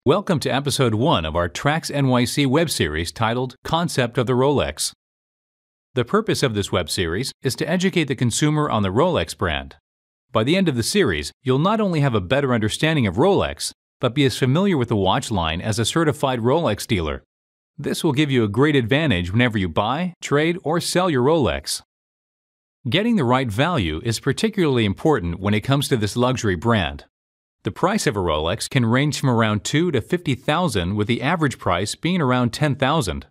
Welcome to episode 1 of our Tracks NYC web series titled Concept of the Rolex. The purpose of this web series is to educate the consumer on the Rolex brand. By the end of the series, you'll not only have a better understanding of Rolex, but be as familiar with the watch line as a certified Rolex dealer. This will give you a great advantage whenever you buy, trade, or sell your Rolex. Getting the right value is particularly important when it comes to this luxury brand. The price of a Rolex can range from around $2,000 to $50,000, with the average price being around $10,000.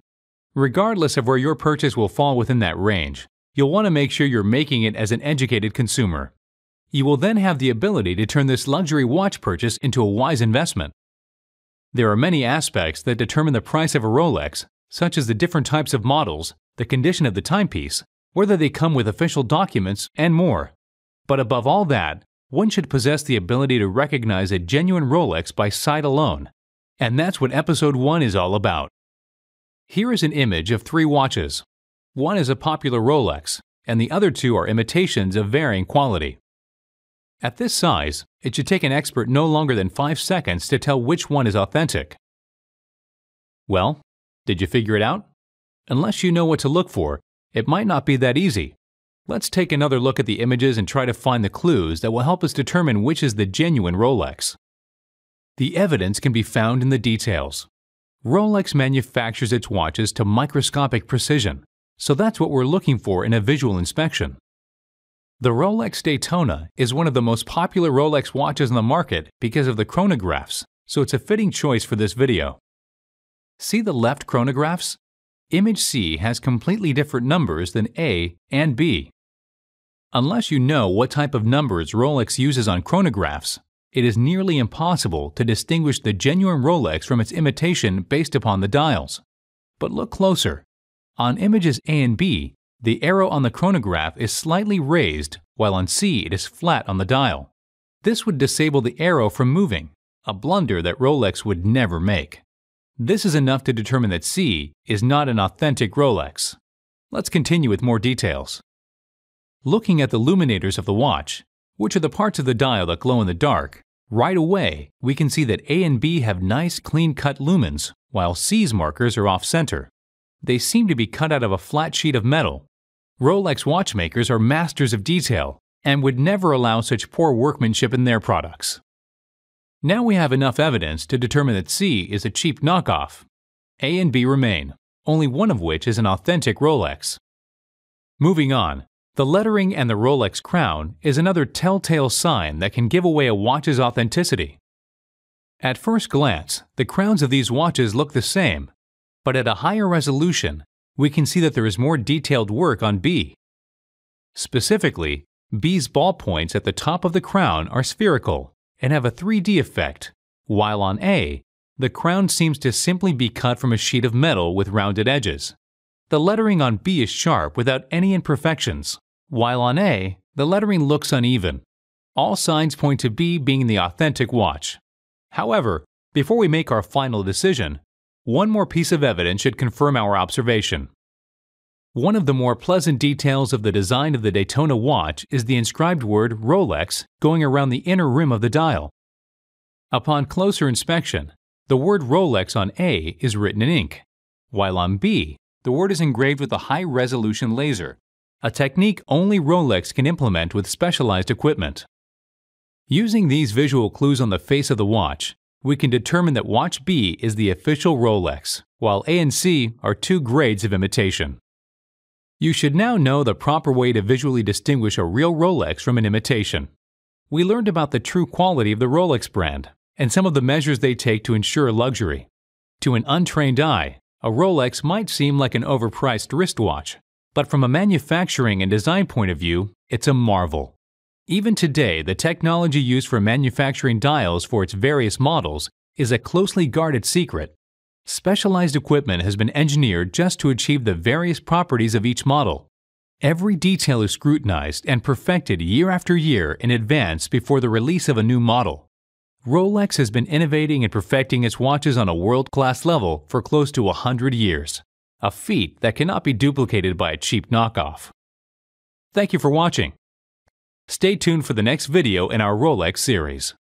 Regardless of where your purchase will fall within that range, you'll want to make sure you're making it as an educated consumer. You will then have the ability to turn this luxury watch purchase into a wise investment. There are many aspects that determine the price of a Rolex, such as the different types of models, the condition of the timepiece, whether they come with official documents, and more. But above all that, one should possess the ability to recognize a genuine Rolex by sight alone. And that's what episode 1 is all about. Here is an image of 3 watches. One is a popular Rolex, and the other 2 are imitations of varying quality. At this size, it should take an expert no longer than 5 seconds to tell which one is authentic. Well, did you figure it out? Unless you know what to look for, it might not be that easy. Let's take another look at the images and try to find the clues that will help us determine which is the genuine Rolex. The evidence can be found in the details. Rolex manufactures its watches to microscopic precision, so that's what we're looking for in a visual inspection. The Rolex Daytona is one of the most popular Rolex watches on the market because of the chronographs, so it's a fitting choice for this video. See the left chronographs? Image C has completely different numbers than A and B. Unless you know what type of numbers Rolex uses on chronographs, it is nearly impossible to distinguish the genuine Rolex from its imitation based upon the dials. But look closer. On images A and B, the arrow on the chronograph is slightly raised, while on C it is flat on the dial. This would disable the arrow from moving, a blunder that Rolex would never make. This is enough to determine that C is not an authentic Rolex. Let's continue with more details. Looking at the luminators of the watch, which are the parts of the dial that glow in the dark, right away we can see that A and B have nice clean-cut lumens, while C's markers are off-center. They seem to be cut out of a flat sheet of metal. Rolex watchmakers are masters of detail and would never allow such poor workmanship in their products. Now we have enough evidence to determine that C is a cheap knockoff. A and B remain, only one of which is an authentic Rolex. Moving on, the lettering and the Rolex crown is another telltale sign that can give away a watch's authenticity. At first glance, the crowns of these watches look the same, but at a higher resolution, we can see that there is more detailed work on B. Specifically, B's ballpoints at the top of the crown are spherical and have a 3D effect, while on A, the crown seems to simply be cut from a sheet of metal with rounded edges. The lettering on B is sharp without any imperfections, while on A, the lettering looks uneven. All signs point to B being the authentic watch. However, before we make our final decision, one more piece of evidence should confirm our observation. One of the more pleasant details of the design of the Daytona watch is the inscribed word Rolex going around the inner rim of the dial. Upon closer inspection, the word Rolex on A is written in ink, while on B, the word is engraved with a high-resolution laser, a technique only Rolex can implement with specialized equipment. Using these visual clues on the face of the watch, we can determine that watch B is the official Rolex, while A and C are 2 grades of imitation. You should now know the proper way to visually distinguish a real Rolex from an imitation. We learned about the true quality of the Rolex brand and some of the measures they take to ensure luxury. To an untrained eye, a Rolex might seem like an overpriced wristwatch, but from a manufacturing and design point of view, it's a marvel. Even today, the technology used for manufacturing dials for its various models is a closely guarded secret. Specialized equipment has been engineered just to achieve the various properties of each model. Every detail is scrutinized and perfected year after year in advance before the release of a new model. Rolex has been innovating and perfecting its watches on a world-class level for close to 100 years, a feat that cannot be duplicated by a cheap knockoff. Thank you for watching. Stay tuned for the next video in our Rolex series.